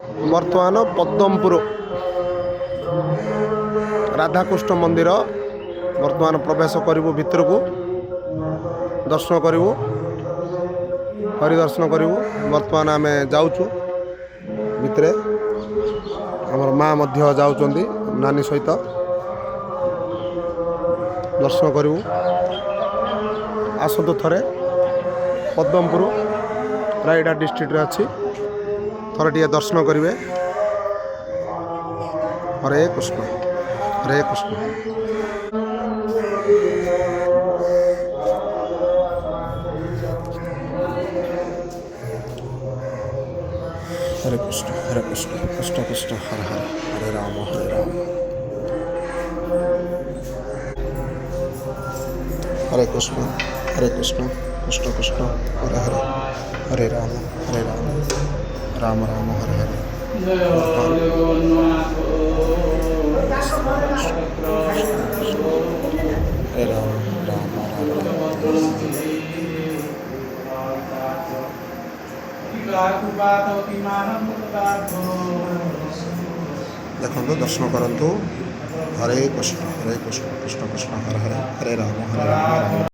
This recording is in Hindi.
बर्तमान पद्मपुर राधाकृष्ण मंदिर बर्तमान प्रवेश करूँ भितर को दर्शन करूँ हरिदर्शन करूँ। बर्तमान आम जाऊँ भितर आमर माँ मध्य जाउचंदी नानी सहित दर्शन करूँ। आसतु थरे पद्मपुर रायगढ़ डिस्ट्रिक्ट रे अच्छी थरे टिके दर्शन करेंगे। हरे कृष्ण हरे कृष्ण। हरे कृष्ण कृष्ण कृष्ण हरे हरे हरे राम हरे कृष्ण कृष्ण कृष्ण हरे हरे हरे राम राम राम हरे हरे। हरे राम राम देखो दर्शन करंतु। हरे कृष्ण कृष्ण कृष्ण हरे हरे हरे राम